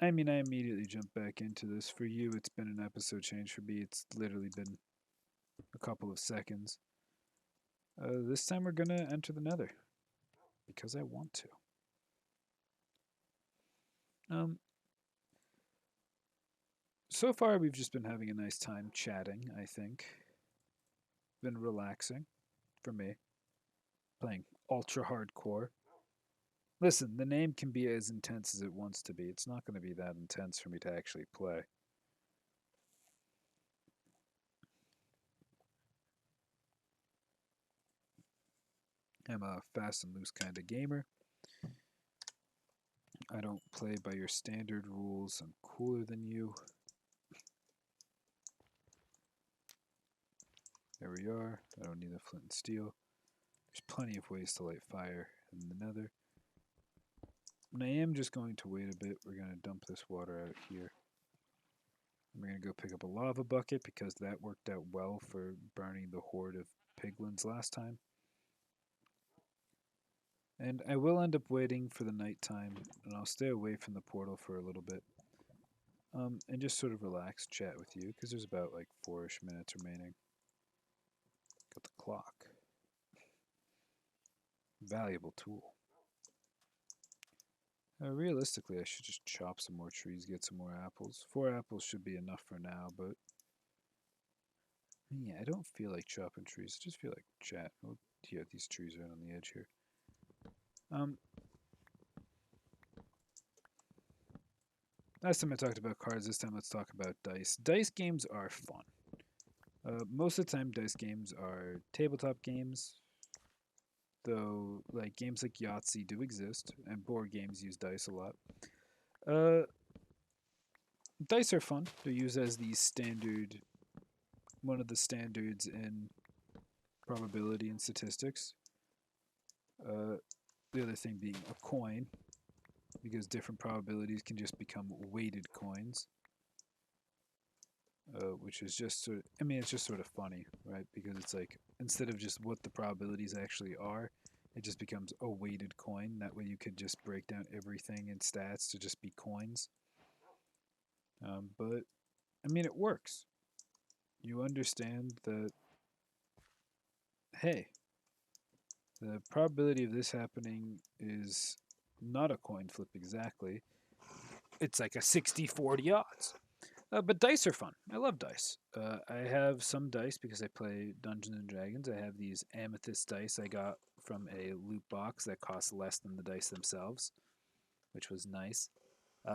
I mean, I immediately jumped back into this. For you, it's been an episode change. For me, it's literally been a couple of seconds. This time we're gonna enter the Nether because I want to. Um, so far we've just been having a nice time chatting. I think been relaxing for me, playing ultra hardcore. Listen, the name can be as intense as it wants to be. It's not going to be that intense for me to actually play. I'm a fast and loose kind of gamer. I don't play by your standard rules. I'm cooler than you. There we are. I don't need a flint and steel. There's plenty of ways to light fire in the Nether. And I am just going to wait a bit. We're going to dump this water out here. We're going to go pick up a lava bucket because that worked out well for burning the horde of piglins last time. And I will end up waiting for the nighttime, and I'll stay away from the portal for a little bit. And just sort of relax, chat with you, because there's about like 4-ish minutes remaining. Got the clock. Valuable tool. Realistically, I should just chop some more trees, get some more apples. 4 apples should be enough for now, but yeah, I don't feel like chopping trees. I just feel like chat. Oh, yeah, these trees are on the edge here. Um, Last time I talked about cards. This time let's talk about dice. Dice games are fun. Most of the time, dice games are tabletop games, though like games like Yahtzee do exist, and board games use dice a lot. Uh, Dice are fun. They're used as the standard, one of the standards in probability and statistics. Uh, the other thing being a coin, because different probabilities can just become weighted coins, which is just sort of, I mean, it's just sort of funny, right? Because it's like, instead of just what the probabilities actually are, it just becomes a weighted coin. That way you could just break down everything in stats to just be coins. But, I mean, it works. You understand that, hey, the probability of this happening is not a coin flip exactly. It's like a 60-40 odds. But dice are fun. I love dice. I have some dice because I play Dungeons and Dragons. I have these amethyst dice I got from a loot box that cost less than the dice themselves, which was nice.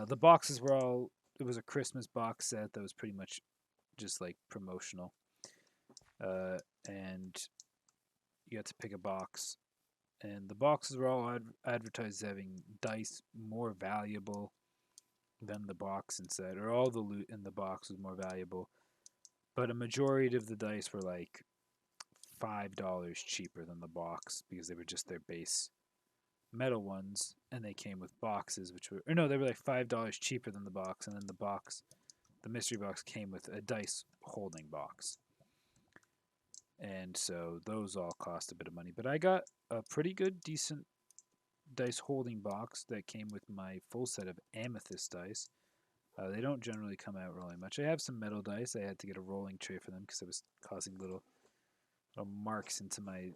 The boxes were all. It was a Christmas box set that was pretty much just like promotional, and you got to pick a box, and the boxes were all advertised as having dice more valuable than the box inside, or all the loot in the box was more valuable. But a majority of the dice were like $5 cheaper than the box because they were just their base metal ones, and they came with boxes, which were, or no, they were like $5 cheaper than the box, and then the box, the mystery box, came with a dice holding box, and so those all cost a bit of money. But I got a pretty good, decent dice holding box that came with my full set of amethyst dice. They don't generally come out rolling much. I have some metal dice. I had to get a rolling tray for them because it was causing little marks into my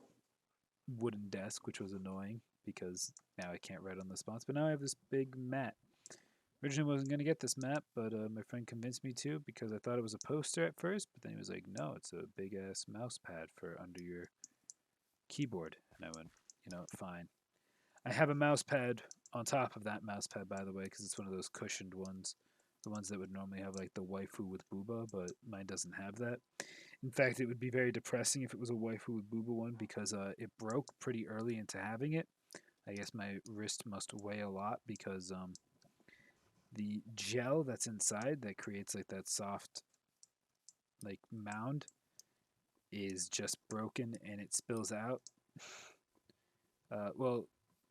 wooden desk, which was annoying because now I can't write on the spots. But now I have this big mat. Originally, I wasn't going to get this mat, but my friend convinced me to because I thought it was a poster at first. But then he was like, "No, it's a big ass mouse pad for under your keyboard." And I went, "You know, fine." I have a mouse pad on top of that mouse pad, by the way, because it's one of those cushioned ones, the ones that would normally have like the waifu with booba, but mine doesn't have that. In fact, it would be very depressing if it was a waifu with booba one because it broke pretty early into having it. I guess my wrist must weigh a lot because the gel that's inside that creates like that soft like mound is just broken and it spills out. Well,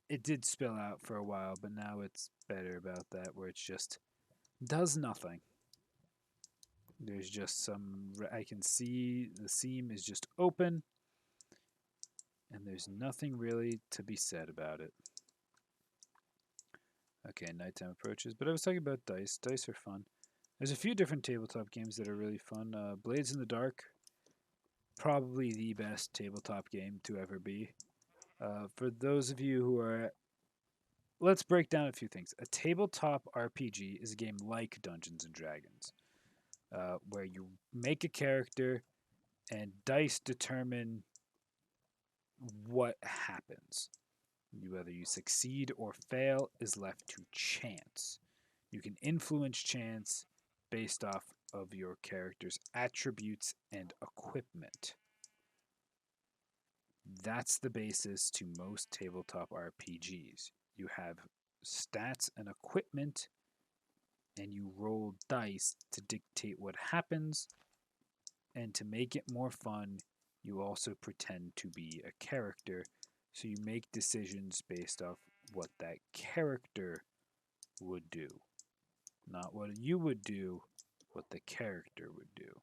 it did spill out for a while, but now it's better about that, where it's just does nothing. There's just some. I can see the seam is just open, and there's nothing really to be said about it. Okay, nighttime approaches. But I was talking about dice. Dice are fun. There's a few different tabletop games that are really fun. Blades in the Dark, probably the best tabletop game to ever be. For those of you who are, let's break down a few things. A tabletop RPG is a game like Dungeons and Dragons, where you make a character and dice determine what happens. Whether you succeed or fail is left to chance. You can influence chance based off of your character's attributes and equipment. That's the basis to most tabletop RPGs. You have stats and equipment, and you roll dice to dictate what happens. And to make it more fun, you also pretend to be a character. So you make decisions based off what that character would do. Not what you would do, what the character would do.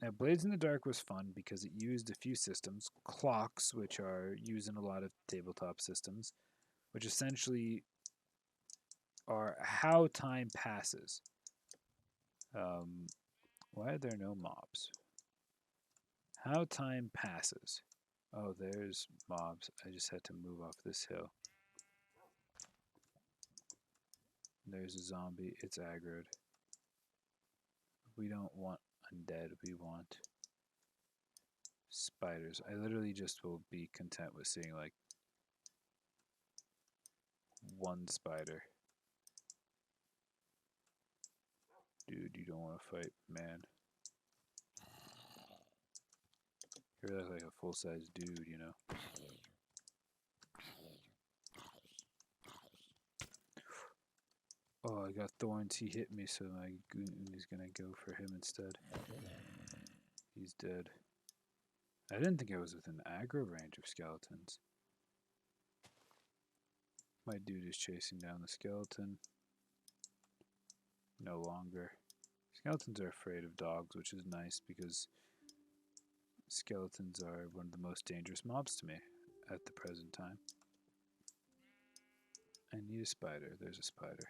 Now, Blades in the Dark was fun because it used a few systems. Clocks, which are used in a lot of tabletop systems, which essentially are how time passes. Why are there no mobs? How time passes. Oh, there's mobs. I just had to move off this hill. There's a zombie. It's aggroed. We don't want undead. We want spiders. I literally just will be content with seeing like one spider. Dude, you don't want to fight, man. You're like a full-size dude, you know? Oh, I got thorns. He hit me, so my goon is gonna go for him instead. He's dead. I didn't think I was within aggro range of skeletons. My dude is chasing down the skeleton. No longer. Skeletons are afraid of dogs, which is nice because skeletons are one of the most dangerous mobs to me at the present time. I need a spider. There's a spider.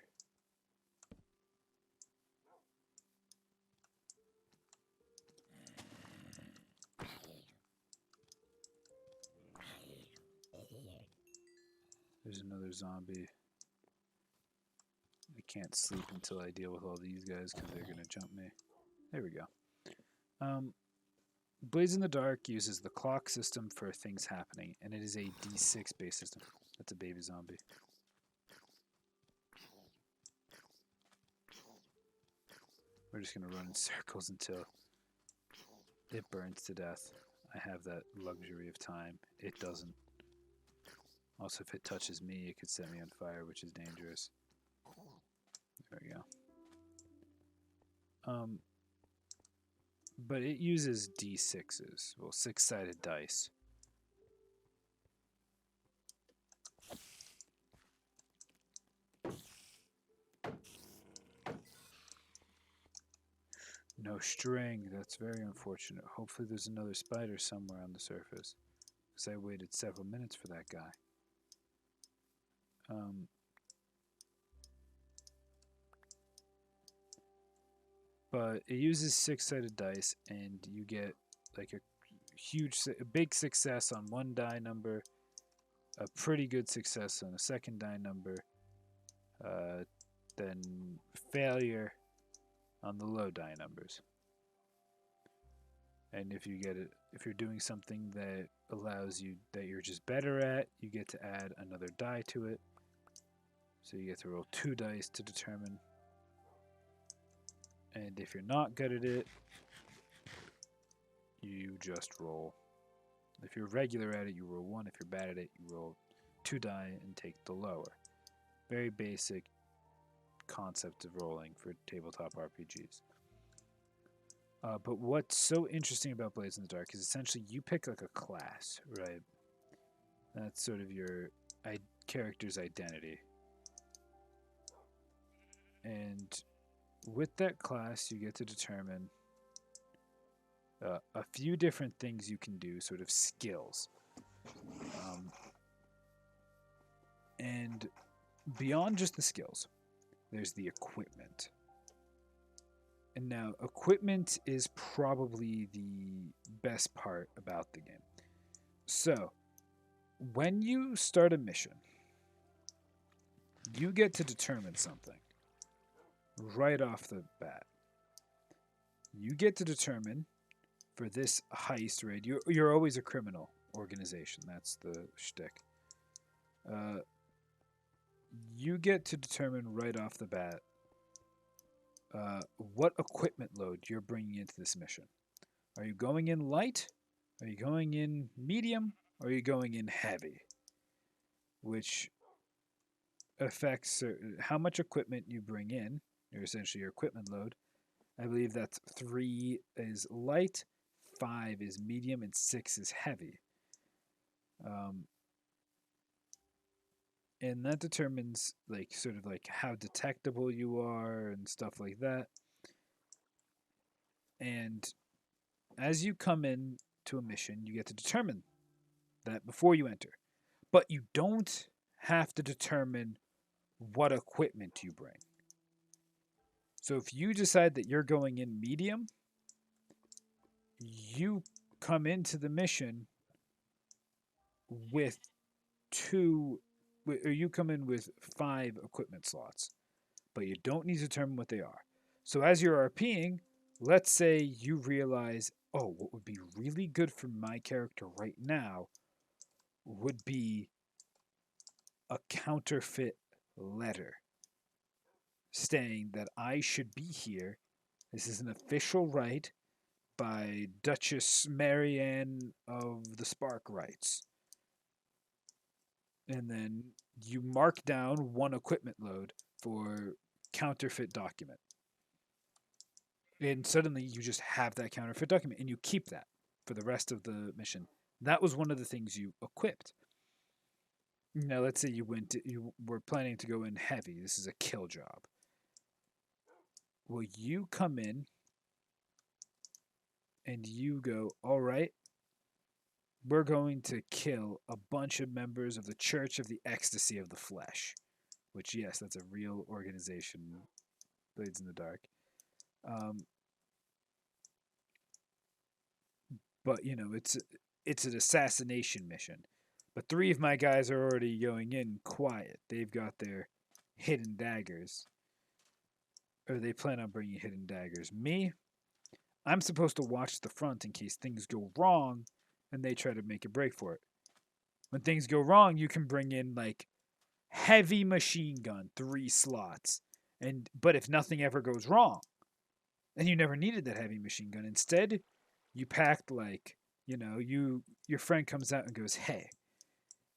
There's another zombie. I can't sleep until I deal with all these guys because they're going to jump me. There we go. Blades in the Dark uses the clock system for things happening, and it is a D6 based system. That's a baby zombie. We're just going to run in circles until it burns to death. I have that luxury of time. It doesn't. Also, if it touches me, it could set me on fire, which is dangerous. There we go. But it uses D6s, well, six-sided dice. No string, that's very unfortunate. Hopefully there's another spider somewhere on the surface, because I waited several minutes for that guy. But it uses six-sided dice, and you get like a big success on one die number, a pretty good success on a second die number, then failure on the low die numbers. And if you're doing something that allows you that you're just better at, you get to add another die to it. So you get to roll 2 dice to determine. And if you're not good at it, you just roll. If you're regular at it, you roll 1. If you're bad at it, you roll 2 die and take the lower. Very basic concept of rolling for tabletop RPGs. But what's so interesting about Blades in the Dark is essentially you pick like a class, right? That's sort of your character's identity. And with that class, you get to determine a few different things you can do, sort of skills. And beyond just the skills, there's the equipment. And now, equipment is probably the best part about the game. So, when you start a mission, you get to determine something right off the bat. You get to determine for this heist raid, you're always a criminal organization. That's the shtick. Uh, you get to determine right off the bat what equipment load you're bringing into this mission. Are you going in light? Are you going in medium? Or are you going in heavy? Which affects how much equipment you bring in, or essentially your equipment load. I believe that's 3 is light, 5 is medium, and 6 is heavy. Um, and that determines like sort of like how detectable you are and stuff like that. And as you come in to a mission, you get to determine that before you enter. But you don't have to determine what equipment you bring. So if you decide that you're going in medium, you come into the mission with 2 or you come in with 5 equipment slots, but you don't need to determine what they are. So as you're RPing, let's say you realize, oh, what would be really good for my character right now would be a counterfeit letter saying that I should be here. This is an official right by Duchess Marianne of the Spark Rights. And then you mark down 1 equipment load for counterfeit document. And suddenly you just have that counterfeit document and you keep that for the rest of the mission. That was one of the things you equipped. Now, let's say you were planning to go in heavy. This is a kill job. Well, you come in and you go, all right, we're going to kill a bunch of members of the Church of the Ecstasy of the Flesh. Which, yes, that's a real organization, Blades in the Dark. But, you know, it's an assassination mission. But 3 of my guys are already going in quiet. They've got their hidden daggers. Or they plan on bringing hidden daggers. Me, I'm supposed to watch the front in case things go wrong and they try to make a break for it. When things go wrong, you can bring in like heavy machine gun, 3 slots. But if nothing ever goes wrong, and you never needed that heavy machine gun. Instead, you packed like, you know, your friend comes out and goes, "Hey,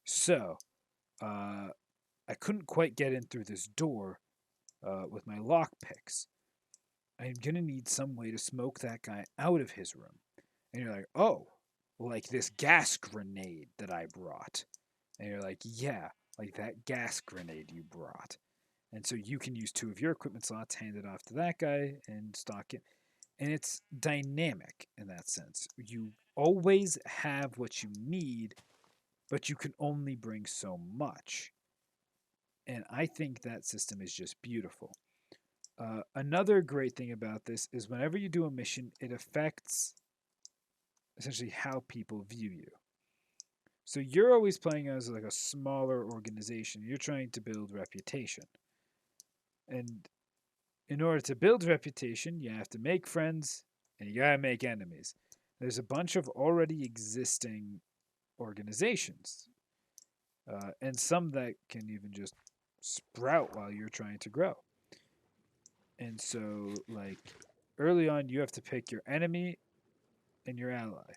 so I couldn't quite get in through this door with my lock picks. I'm gonna need some way to smoke that guy out of his room." And you're like, "Oh, like this gas grenade that I brought." And you're like, "Yeah, like that gas grenade you brought." And so you can use 2 of your equipment slots, hand it off to that guy, and stock it. And it's dynamic in that sense. You always have what you need, but you can only bring so much. And I think that system is just beautiful. Another great thing about this is whenever you do a mission, it affects essentially how people view you. So you're always playing as like a smaller organization. You're trying to build reputation. And in order to build reputation, you have to make friends and you gotta make enemies. There's a bunch of already existing organizations, and some that can even just sprout while you're trying to grow. And so, like, early on, you have to pick your enemy and your ally.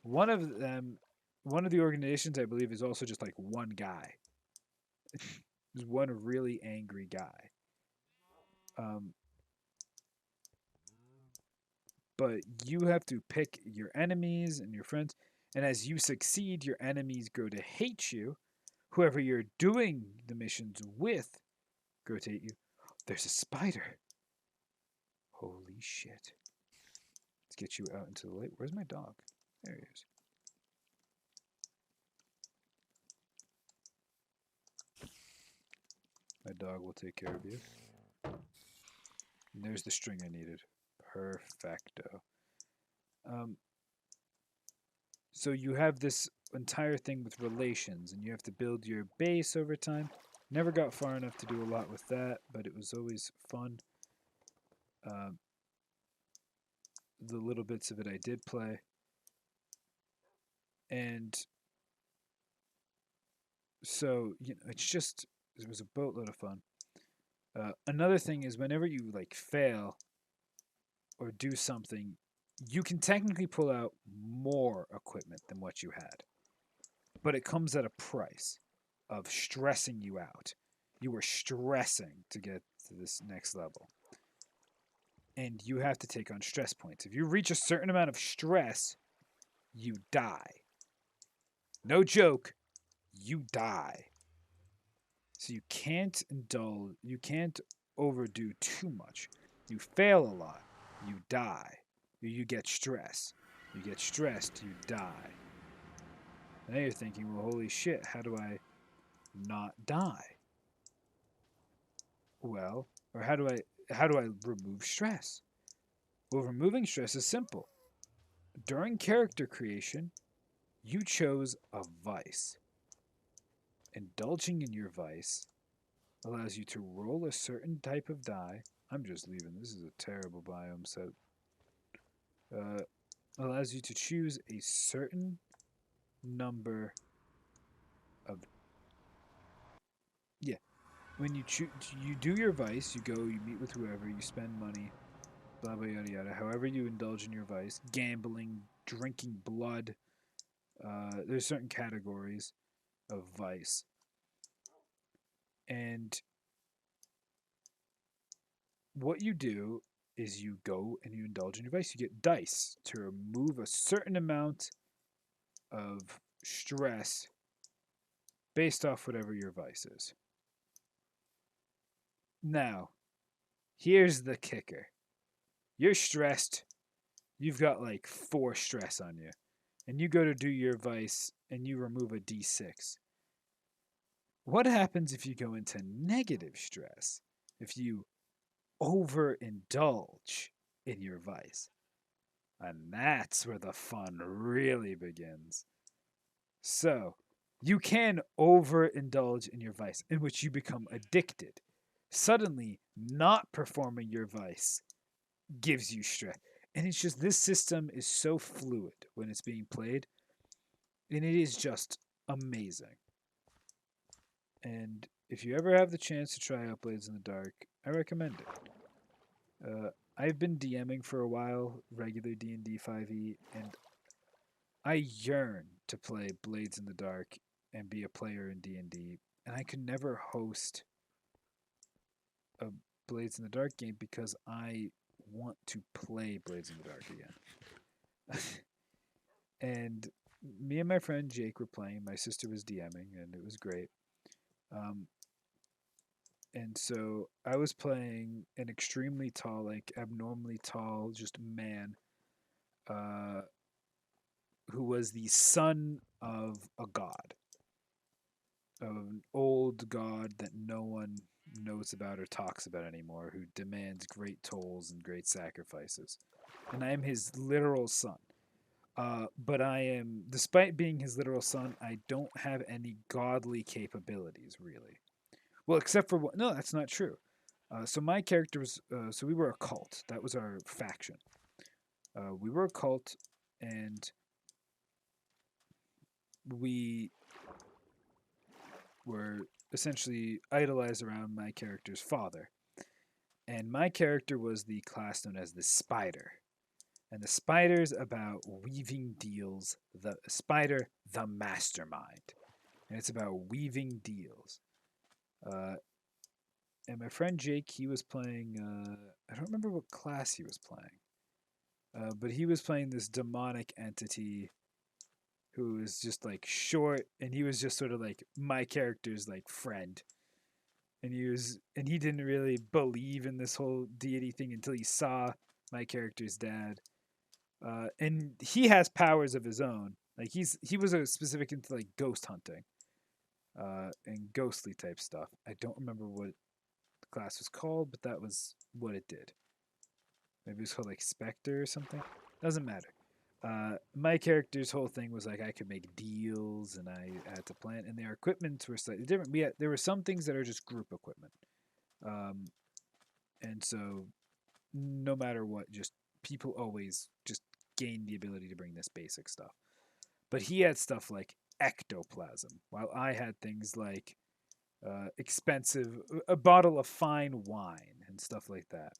One of them, one of the organizations, I believe, is also just like one guy. There's one really angry guy. Um, but you have to pick your enemies and your friends. And as you succeed, your enemies grow to hate you. Whoever you're doing the missions with grow to hate you. There's a spider. Holy shit. Let's get you out into the light. Where's my dog? There he is. My dog will take care of you. And there's the string I needed. Perfecto. Um, so you have this entire thing with relations, and you have to build your base over time. Never got far enough to do a lot with that, but it was always fun. Uh, the little bits of it I did play. And so, it's just, it was a boatload of fun. Another thing is whenever you like fail or do something, you can technically pull out more equipment than what you had, but it comes at a price of stressing you out. You were stressing to get to this next level, and you have to take on stress points. If you reach a certain amount of stress, you die. No joke, you die. So you can't indulge, you can't overdo too much. You fail a lot, you die. You get stress. You get stressed, you die. Now you're thinking, well, holy shit, how do I not die? Well, or how do I remove stress? Well, removing stress is simple. During character creation, you chose a vice. Indulging in your vice allows you to roll a certain type of die. I'm just leaving. This is a terrible biome set. Uh, Allows you to choose a certain number of, yeah. When you do your vice, you go, you meet with whoever, you spend money, blah blah yada yada. However you indulge in your vice, gambling, drinking blood. There's certain categories of vice, and what you do is you go and you indulge in your vice. You get dice to remove a certain amount of stress based off whatever your vice is. Now, here's the kicker. You're stressed. You've got like 4 stress on you. And you go to do your vice and you remove a d6. What happens if you go into negative stress? If you overindulge in your vice? And that's where the fun really begins. So, you can overindulge in your vice, in which you become addicted. Suddenly, not performing your vice gives you stress. And it's just, this system is so fluid when it's being played, and it is just amazing. And if you ever have the chance to try out Blades in the Dark, I recommend it. I've been DMing for a while, regular D&D 5e, and I yearn to play Blades in the Dark and be a player in D&D, and I could never host a Blades in the Dark game because I want to play Blades in the Dark again. And me and my friend Jake were playing. My sister was DMing, and it was great. Um, and so I was playing an extremely tall, like abnormally tall, just man, uh, who was the son of a god, of an old god that no one knows about or talks about anymore, who demands great tolls and great sacrifices. And I am his literal son. But I am, despite being his literal son, I don't have any godly capabilities, really. Well, except for what? No, that's not true. So my character was, so we were a cult. That was our faction. We were a cult, and we were essentially idolized around my character's father. And my character was the class known as the Spider. And the Spider's about weaving deals. The Spider, the mastermind. And it's about weaving deals. Uh, and my friend Jake, he was playing, I don't remember what class he was playing. But he was playing this demonic entity who was just like short, and he was just sort of like my character's like friend. And he didn't really believe in this whole deity thing until he saw my character's dad. And he has powers of his own. Like he was a specific into like ghost hunting. and ghostly type stuff. I don't remember what the class was called, but that was what it did. Maybe it was called like Spectre or something. Doesn't matter. My character's whole thing was like I could make deals and I had to plan, and their equipment were slightly different. There were some things that are just group equipment, um, and so no matter what, just people always just gain the ability to bring this basic stuff. But he had stuff like ectoplasm, while I had things like expensive, a bottle of fine wine and stuff like that.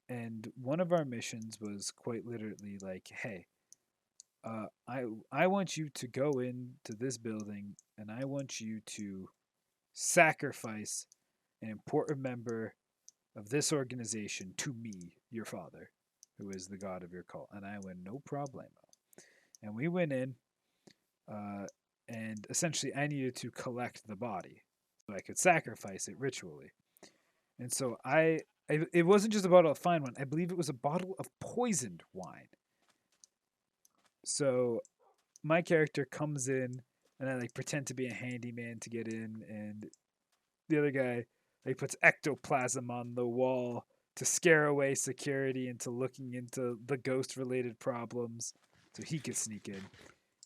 And one of our missions was quite literally like, "Hey, I want you to go into this building, and I want you to sacrifice an important member of this organization to me, your father, who is the god of your cult." And I went, "No problemo." And we went in, uh, and essentially I needed to collect the body so I could sacrifice it ritually. And so it wasn't just a bottle of fine wine. I believe it was a bottle of poisoned wine. So my character comes in, and I like pretend to be a handyman to get in, and the other guy like puts ectoplasm on the wall to scare away security into looking into the ghost related problems so he could sneak in.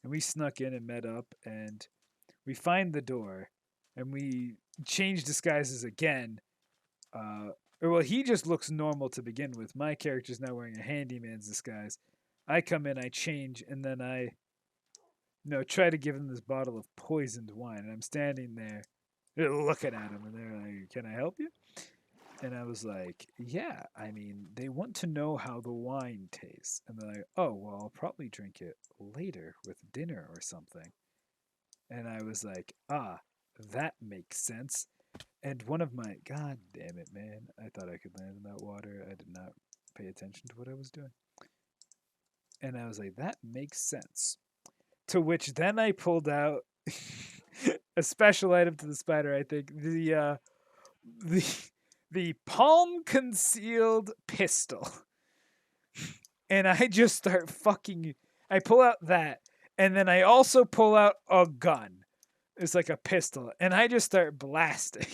And we snuck in and met up, and we find the door, and we change disguises again. Or well, he just looks normal to begin with. My character's now wearing a handyman's disguise. I come in, I change, and then I try to give him this bottle of poisoned wine. And I'm standing there looking at him, and they're like, "Can I help you?" And I was like, "Yeah, I mean, they want to know how the wine tastes." And they're like, "Oh, well, I'll probably drink it later with dinner or something." And I was like, "Ah, that makes sense." And one of my, God damn it, man, I thought I could land in that water. I did not pay attention to what I was doing. And I was like, "That makes sense." To which then I pulled out a special item to the spider, I think. The the palm concealed pistol. And I just start fucking I pull out that, and then I also pull out a gun. It's like a pistol, and I just start blasting.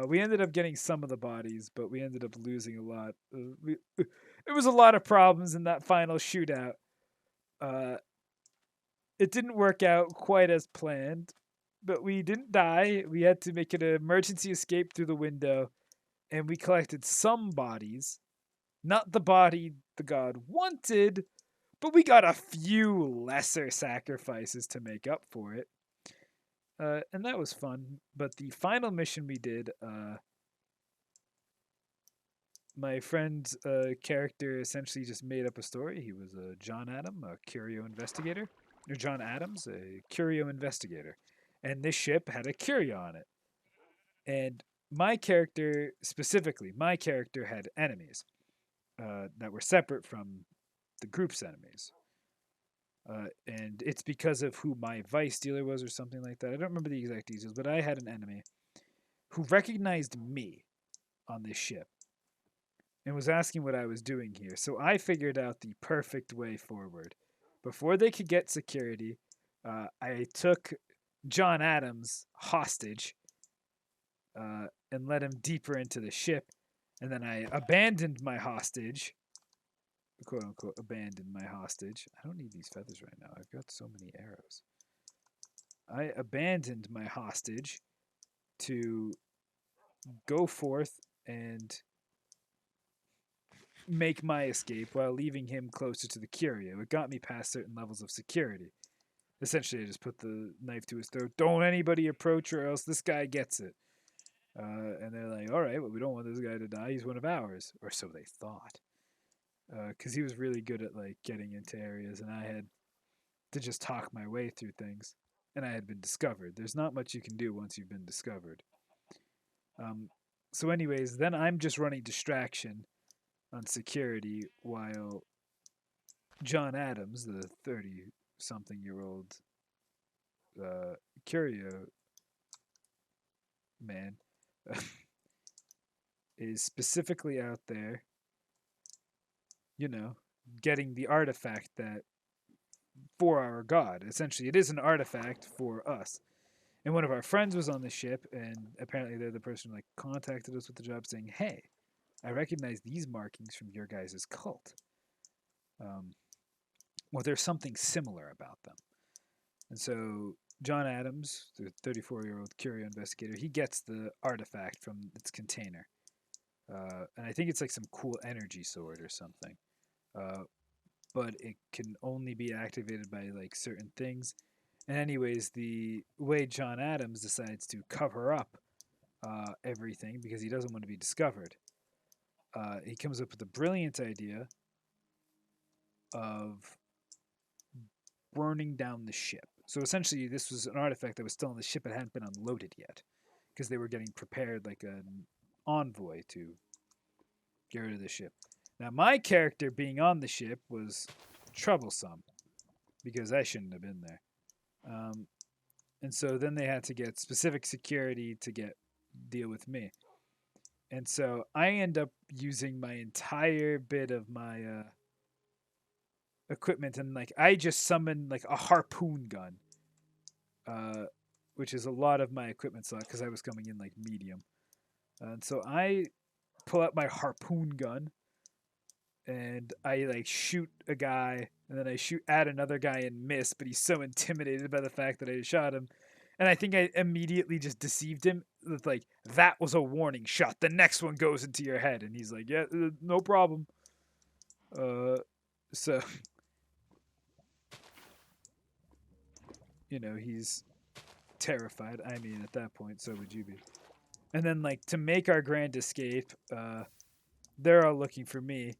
We ended up getting some of the bodies, but we ended up losing a lot. There was a lot of problems in that final shootout. Uh, it didn't work out quite as planned, but we didn't die. We had to make an emergency escape through the window, and we collected some bodies. Not the body the god wanted, but we got a few lesser sacrifices to make up for it. And that was fun. But the final mission we did, my friend's character essentially just made up a story. He was a John Adam, a curio investigator, or John Adams, a curio investigator, and this ship had a curio on it. And my character specifically, my character had enemies that were separate from the group's enemies. And it's because of who my vice dealer was or something like that. I don't remember the exact details, but I had an enemy who recognized me on this ship and was asking what I was doing here. So I figured out the perfect way forward. Before they could get security, I took John Adams hostage and led him deeper into the ship. And then I abandoned my hostage, quote unquote, abandoned my hostage. I don't need these feathers right now. I've got so many arrows. I abandoned my hostage to go forth and make my escape while leaving him closer to the curio. It got me past certain levels of security. Essentially, I just put the knife to his throat. "Don't anybody approach, or else this guy gets it." And they're like, "All right, well, we don't want this guy to die. He's one of ours," or so they thought. Because he was really good at like getting into areas, and I had to just talk my way through things. And I had been discovered. There's not much you can do once you've been discovered. Um, so, anyways, then I'm just running distraction on security while John Adams, the 30-something-year-old curio man, is specifically out there, you know, getting the artifact that for our god. Essentially, it is an artifact for us. And one of our friends was on the ship, and apparently they're the person who like contacted us with the job, saying, "Hey, I recognize these markings from your guys' cult. Um, well, there's something similar about them." And so John Adams, the 34-year-old curio investigator, he gets the artifact from its container, and I think it's like some cool energy sword or something. Uh, but it can only be activated by like certain things. And anyways, the way John Adams decides to cover up everything because he doesn't want to be discovered, he comes up with a brilliant idea of burning down the ship. So essentially, this was an artifact that was still on the ship. It hadn't been unloaded yet because they were getting prepared like an envoy to get rid of the ship. Now, my character being on the ship was troublesome because I shouldn't have been there. And so then they had to get specific security to deal with me. And so I end up using my entire bit of my equipment, and like I just summoned like a harpoon gun, uh, which is a lot of my equipment slot because I was coming in like medium. And so I pull out my harpoon gun and I like shoot a guy, and then I shoot at another guy and miss, but he's so intimidated by the fact that I shot him. And I think I immediately just deceived him with like, that was a warning shot. The next one goes into your head. And he's like, yeah, no problem. So, he's terrified. I mean, at that point, so would you be. And then like to make our grand escape, they're all looking for me.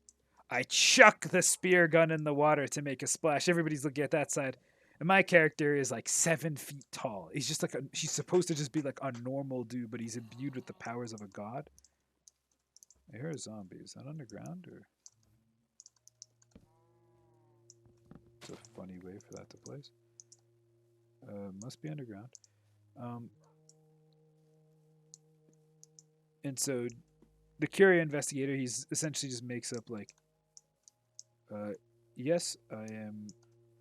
I chuck the spear gun in the water to make a splash. Everybody's looking at that side. And my character is like 7 feet tall. He's just like he's supposed to just be like a normal dude, but he's imbued with the powers of a god. I hear a zombie. Is that underground or? It's a funny way for that to place. Must be underground. And so the curio investigator, he's essentially just makes up like, yes, I am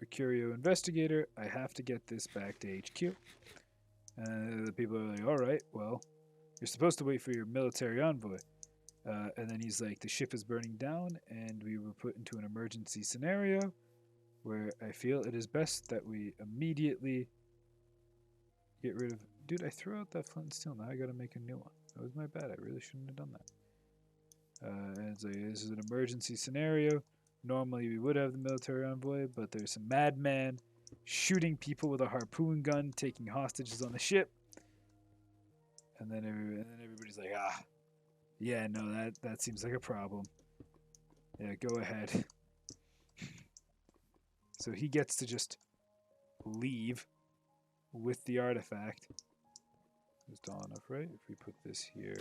a curio investigator. I have to get this back to HQ. And the people are like, all right, well, you're supposed to wait for your military envoy. And then he's like, the ship is burning down, and we were put into an emergency scenario where I feel it is best that we immediately get rid of. Dude, I threw out that flint and steel. Now I gotta make a new one. That was my bad. I really shouldn't have done that. And so this is an emergency scenario. Normally we would have the military envoy, but there's some madman shooting people with a harpoon gun, taking hostages on the ship. And then everybody's like, yeah, no, that seems like a problem. Yeah, go ahead. So he gets to just leave with the artifact. It's tall enough, right? If we put this here,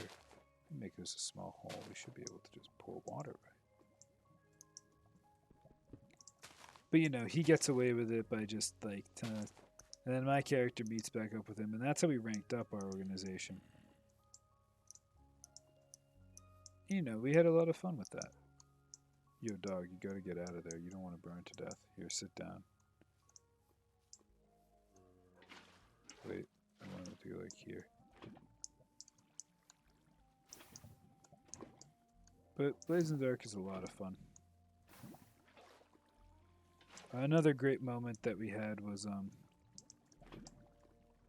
make this a small hole, we should be able to just pour water, right? But he gets away with it by just like, and then my character meets back up with him, and that's how we ranked up our organization. We had a lot of fun with that. Yo, dog, you gotta get out of there. You don't want to burn to death. Here, sit down. Wait, I want it to go like here. But Blaze in the Dark is a lot of fun. Another great moment that we had was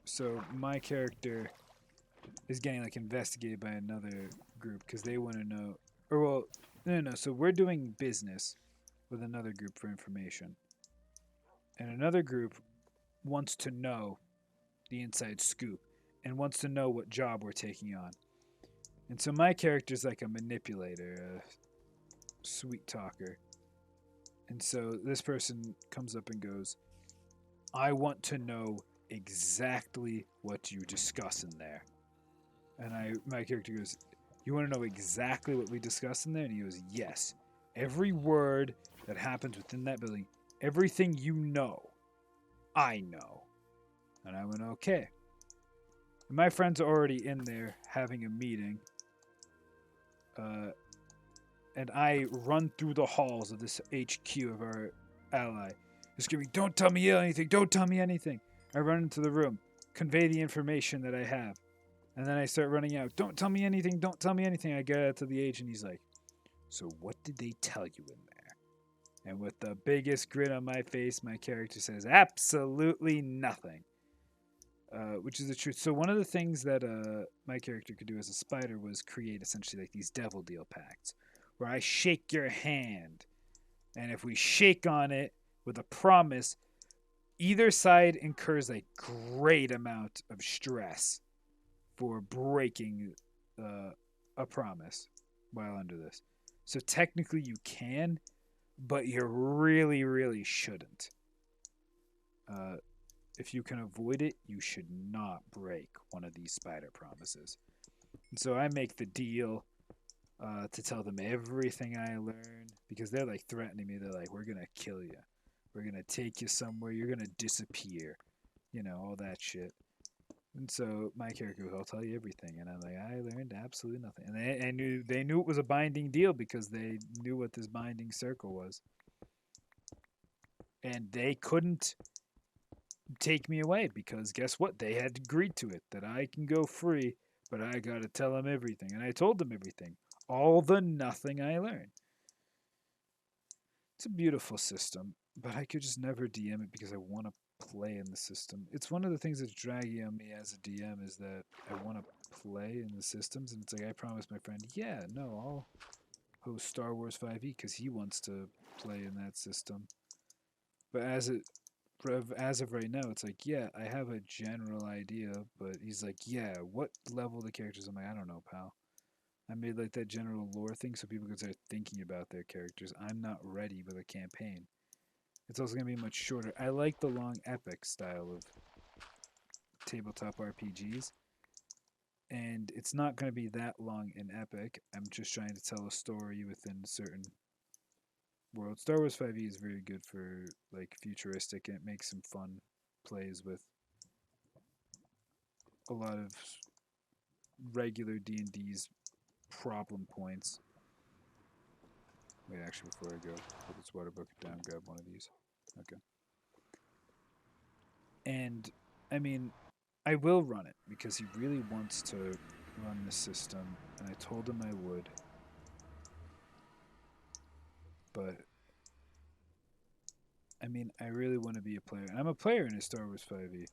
so my character is getting like investigated by another group because they want to know, or well, no. So we're doing business with another group for information, and another group wants to know the inside scoop and wants to know what job we're taking on. And so my character's like a manipulator, a sweet talker. And so this person comes up and goes, I want to know exactly what you discuss in there. And my character goes, you want to know exactly what we discuss in there? And he goes, yes. Every word that happens within that building, everything you know, I know. And I went, okay. And my friends are already in there having a meeting. And I run through the halls of this HQ of our ally, screaming, don't tell me anything, don't tell me anything. I run into the room. convey the information that I have. And then I start running out. Don't tell me anything. Don't tell me anything. I get out to the agent. He's like, so what did they tell you in there? And with the biggest grin on my face, my character says, absolutely nothing. Which is the truth. So one of the things that my character could do as a spider was create essentially like these devil deal pacts, where I shake your hand, and if we shake on it with a promise, either side incurs a great amount of stress for breaking a promise while under this. So technically you can, but you really, really shouldn't. Uh, if you can avoid it, you should not break one of these spider promises. And so I make the deal to tell them everything I learned because they're like threatening me. They're like, we're going to kill you. We're going to take you somewhere. You're going to disappear. You know, all that shit. And so my character will tell you everything, and I'm like, I learned absolutely nothing. And they knew it was a binding deal because they knew what this binding circle was, and they couldn't take me away because guess what? They had agreed to it that I can go free, but I gotta tell them everything, and I told them everything, all the nothing I learned. It's a beautiful system, but I could just never DM it because I want to play in the system. It's one of the things that's dragging on me as a DM is that I want to play in the systems, and it's like I promised my friend, yeah, no, I'll host Star Wars 5e because he wants to play in that system. But as of right now, it's like, yeah, I have a general idea, but he's like, yeah, what level the characters? I'm like, I don't know, pal. I made like that general lore thing so people can start thinking about their characters. I'm not ready with a campaign. It's also going to be much shorter. I like the long epic style of tabletop RPGs, and it's not going to be that long in epic. I'm just trying to tell a story within certain worlds. Star Wars 5e is very good for like futuristic, and it makes some fun plays with a lot of regular D&D's problem points. Wait, actually, before I go, put this water bucket down, grab one of these. Okay. And I mean, I will run it because he really wants to run the system, and I told him I would. But I mean, I really want to be a player. And I'm a player in a Star Wars 5e,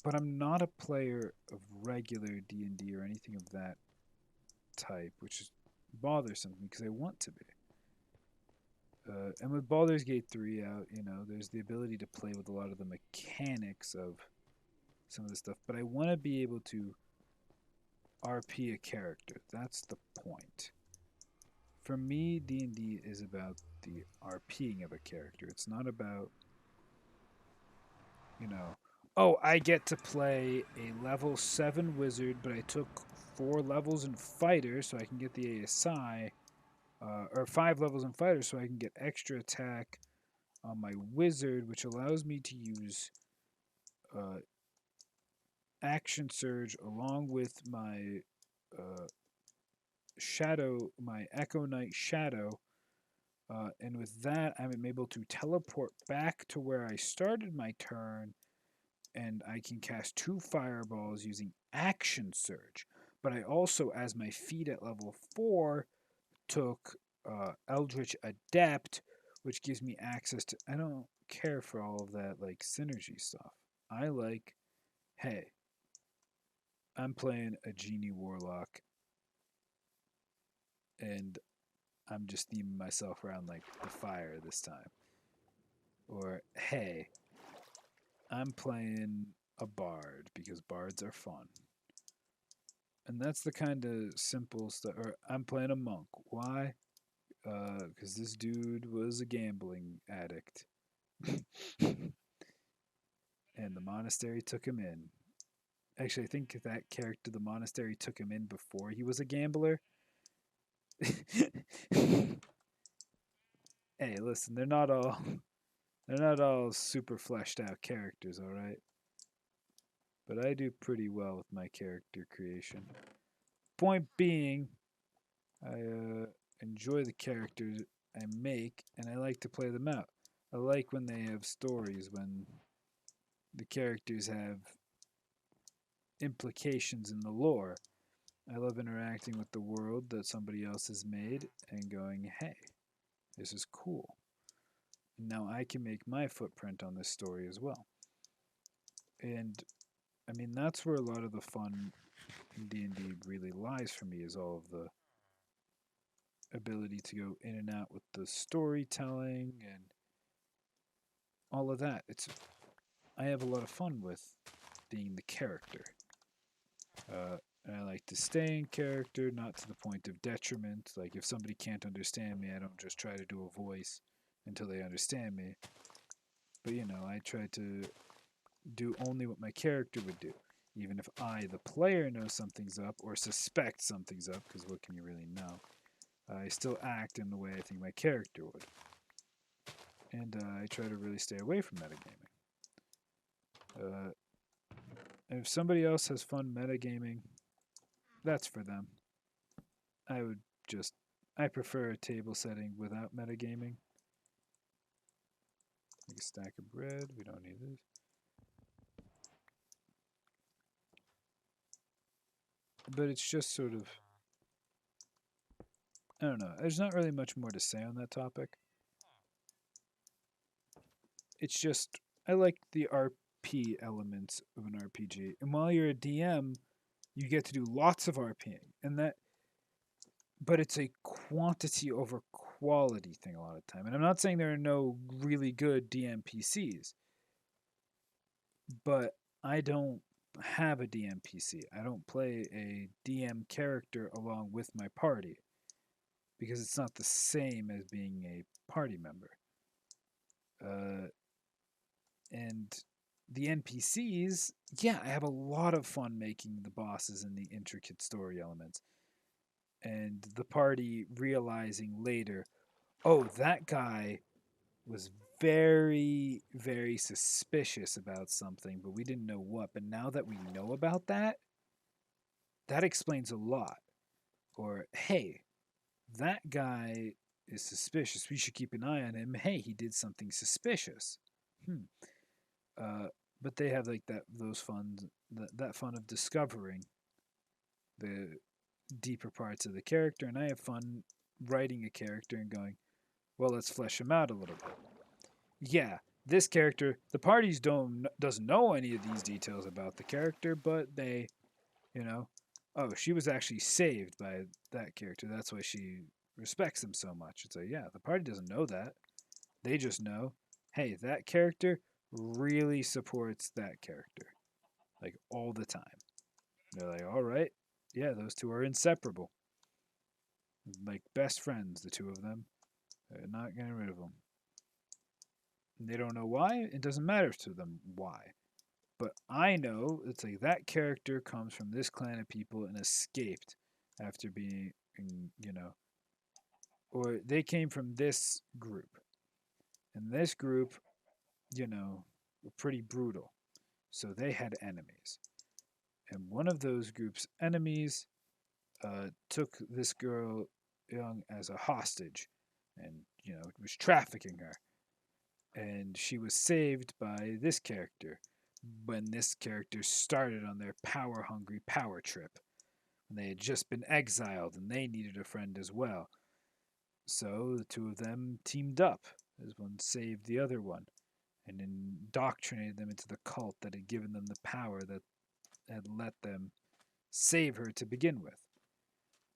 but I'm not a player of regular D&D or anything of that type, which is bothersome because I want to be. And with Baldur's Gate 3 out, you know, there's the ability to play with a lot of the mechanics of some of the stuff, but I want to be able to RP a character. That's the point. For me, D&D is about the RPing of a character. It's not about, you know, oh, I get to play a level 7 wizard, but I took 4 levels in fighter so I can get the ASI, or 5 levels in fighter so I can get extra attack on my wizard, which allows me to use uh, action surge along with my uh, shadow, my Echo Knight shadow. And with that, I'm able to teleport back to where I started my turn, and I can cast 2 fireballs using action surge. But I also, as my feat at level 4, took Eldritch Adept, which gives me access to. I don't care for all of that like synergy stuff. I like, hey, I'm playing a genie warlock, and I'm just theming myself around like the fire this time. Or hey, I'm playing a bard because bards are fun. And that's the kind of simple stuff. Or I'm playing a monk. Why? Because this dude was a gambling addict. And the monastery took him in. Actually, I think that character, the monastery took him in before he was a gambler. Hey, listen, they're not all super fleshed out characters, all right? But I do pretty well with my character creation. Point being, I enjoy the characters I make, and I like to play them out. I like when they have stories, when the characters have implications in the lore. I love interacting with the world that somebody else has made and going, hey, this is cool. And now I can make my footprint on this story as well. And I mean, that's where a lot of the fun in D&D really lies for me, is all of the ability to go in and out with the storytelling and all of that. I have a lot of fun with being the character. And I like to stay in character, not to the point of detriment. Like, if somebody can't understand me, I don't just try to do a voice until they understand me. But, I try to do only what my character would do. Even if I, the player, know something's up or suspect something's up, because what can you really know? I still act in the way I think my character would. And I try to really stay away from metagaming. And if somebody else has fun metagaming, that's for them. I prefer a table setting without metagaming. Like a stack of bread, we don't need this. But it's just sort of, I don't know, there's not really much more to say on that topic. It's just, I like the RP elements of an RPG. And while you're a DM, you get to do lots of RPing. But it's a quantity over quality thing a lot of the time. And I'm not saying there are no really good DM PCs, but I don't have a DM PC. I don't play a DM character along with my party because it's not the same as being a party member. And the NPCs, yeah, I have a lot of fun making the bosses and the intricate story elements. And the party realizing later, oh, that guy was very, very suspicious about something, but we didn't know what. But now that we know about that, that explains a lot. Or, hey, that guy is suspicious. We should keep an eye on him. Hey, he did something suspicious. Uh, but they have like those fun, that fun of discovering the deeper parts of the character, and I have fun writing a character and going, well, let's flesh him out a little bit. Yeah, this character, the parties doesn't know any of these details about the character, but they, oh, she was actually saved by that character. That's why she respects him so much. It's like, yeah, the party doesn't know that. They just know, hey, that character really supports that character, like all the time. They're like, all right, yeah, those two are inseparable, like best friends, the two of them. They're not getting rid of them. And they don't know why. It doesn't matter to them why. But I know it's like that character comes from this clan of people and escaped after being, you know, or they came from this group. And this group, were pretty brutal. So they had enemies. And one of those group's enemies took this girl young as a hostage and, was trafficking her. And she was saved by this character when this character started on their power hungry power trip. And they had just been exiled and they needed a friend as well. So the two of them teamed up as one saved the other one and indoctrinated them into the cult that had given them the power that had let them save her to begin with.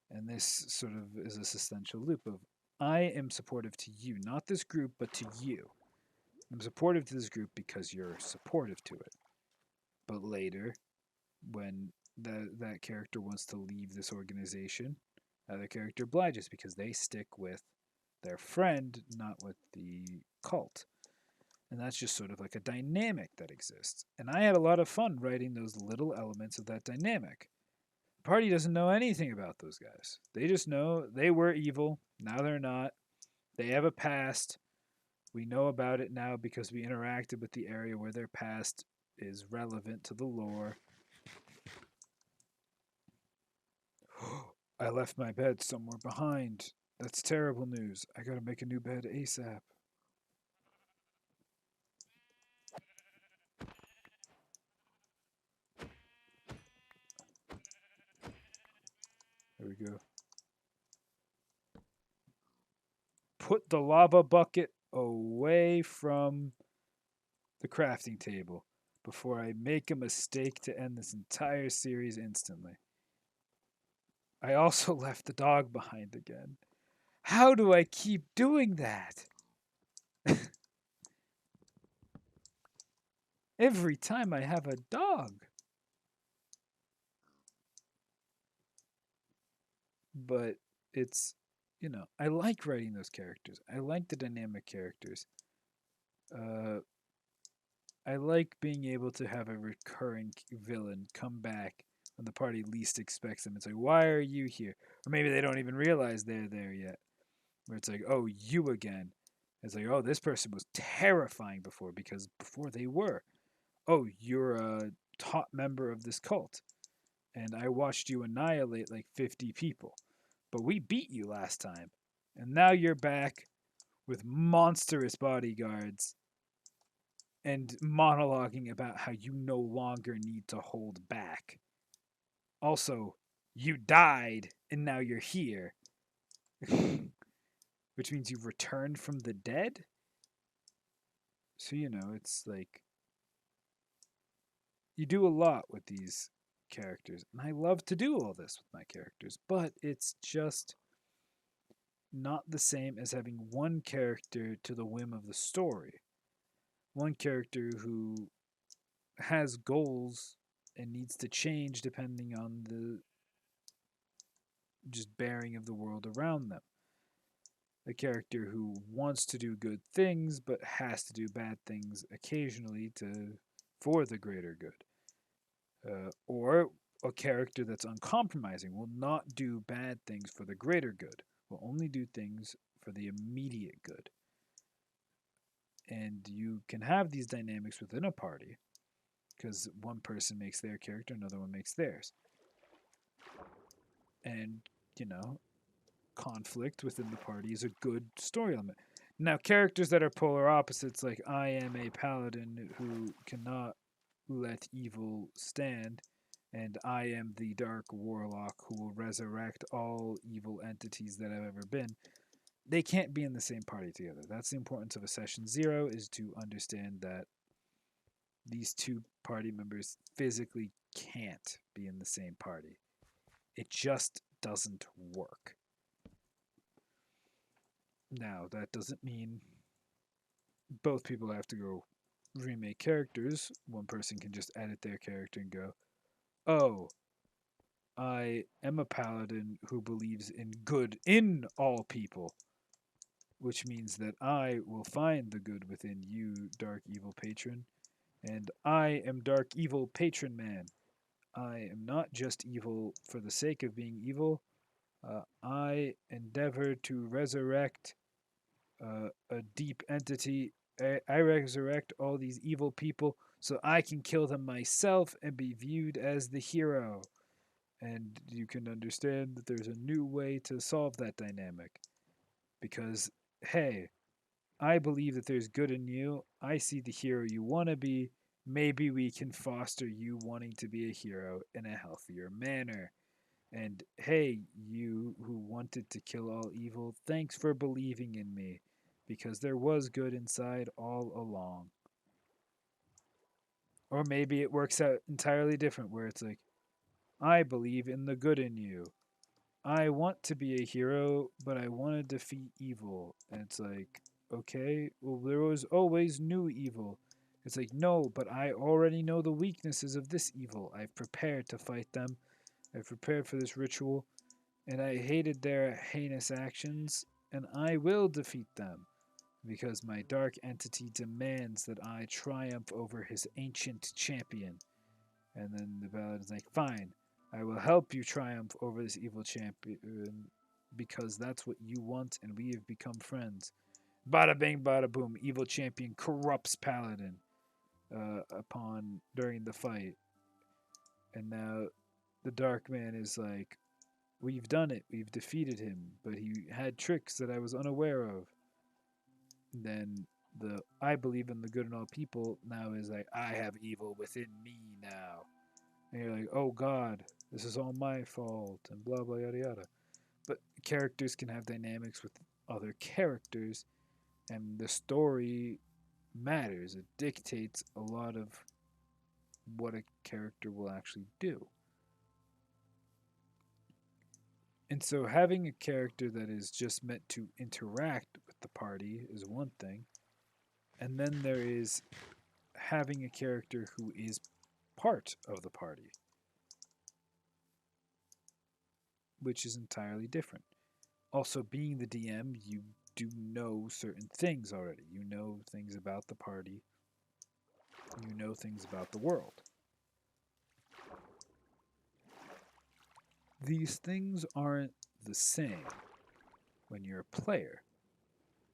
And this sort of is a existential loop of I am supportive to you, not this group, but to you. I'm supportive to this group because you're supportive to it. But later, when that character wants to leave this organization, the character obliges because they stick with their friend, not with the cult. And that's just sort of like a dynamic that exists. And I had a lot of fun writing those little elements of that dynamic. The party doesn't know anything about those guys. They just know they were evil. Now they're not. They have a past. We know about it now because we interacted with the area where their past is relevant to the lore. I left my bed somewhere behind. That's terrible news. I gotta make a new bed ASAP. we go. Put the lava bucket away from the crafting table before I make a mistake to end this entire series instantly. I also left the dog behind again. How do I keep doing that? Every time I have a dog. But it's, I like writing those characters. I like the dynamic characters. Uh, I like being able to have a recurring villain come back when the party least expects them and say, "Why are you here?" Or maybe they don't even realize they're there yet. Where it's like, "Oh, you again." It's like, "Oh, this person was terrifying before because before they were. Oh, you're a top member of this cult, and I watched you annihilate like 50 people, but we beat you last time, and now you're back with monstrous bodyguards." And monologuing about how you no longer need to hold back. Also, you died and now you're here. Which means you've returned from the dead? So, it's like you do a lot with these characters. And I love to do all this with my characters, but it's just not the same as having one character to the whim of the story. One character who has goals and needs to change depending on the just bearing of the world around them. A character who wants to do good things but has to do bad things occasionally for the greater good. Or a character that's uncompromising will not do bad things for the greater good, will only do things for the immediate good. And you can have these dynamics within a party because one person makes their character, another one makes theirs. And, you know, conflict within the party is a good story element. Now, characters that are polar opposites, like I am a paladin who cannot let evil stand, and I am the dark warlock who will resurrect all evil entities that have ever been, they can't be in the same party together. That's the importance of a session zero, is to understand that these two party members physically can't be in the same party. It just doesn't work. Now, that doesn't mean both people have to go remake characters. One person can just edit their character and go, "Oh, I am a paladin who believes in good in all people," which means that I will find the good within you, dark evil patron, and I am dark evil patron man. I am not just evil for the sake of being evil. I endeavor to resurrect a deep entity. I resurrect all these evil people so I can kill them myself and be viewed as the hero. And you can understand that there's a new way to solve that dynamic. Because, hey, I believe that there's good in you. I see the hero you want to be. Maybe we can foster you wanting to be a hero in a healthier manner. And hey, you who wanted to kill all evil, thanks for believing in me, because there was good inside all along. Or maybe it works out entirely different, where it's like, I believe in the good in you. I want to be a hero, but I want to defeat evil. And it's like, okay, well, there was always new evil. It's like, no, but I already know the weaknesses of this evil. I've prepared to fight them. I've prepared for this ritual, and I hated their heinous actions, and I will defeat them, because my dark entity demands that I triumph over his ancient champion. And then the paladin's like, fine, I will help you triumph over this evil champion because that's what you want, and we have become friends. Bada bing, bada boom. Evil champion corrupts paladin upon during the fight, and now the dark man is like, we've done it. We've defeated him, but he had tricks that I was unaware of. Then the I believe in the good in all people now is like, I have evil within me now. And you're like, oh God, This is all my fault, and blah, blah, yada, yada. But characters can have dynamics with other characters, and the story matters. It dictates a lot of what a character will actually do. And so having a character that is just meant to interact with the party is one thing. And then there is having a character who is part of the party, which is entirely different. Also, being the DM, you do know certain things already. You know things about the party, you know things about the world. These things aren't the same when you're a player.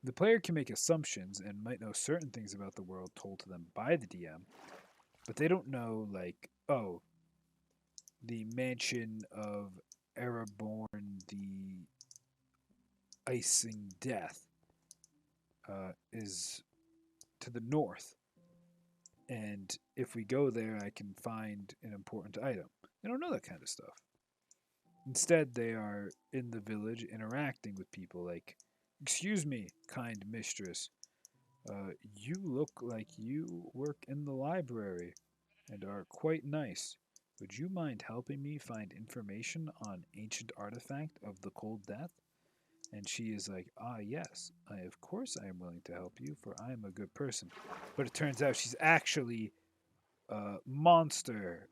The player can make assumptions and might know certain things about the world told to them by the DM, but they don't know, like, oh, the mansion of Ereborn, the icing death, is to the north. And if we go there, I can find an important item. They don't know that kind of stuff. Instead, they are in the village interacting with people like, excuse me, kind mistress, you look like you work in the library and are quite nice. Would you mind helping me find information on ancient artifact of the cold death? And she is like, ah, yes, of course I am willing to help you, for I am a good person. But it turns out she's actually a monster,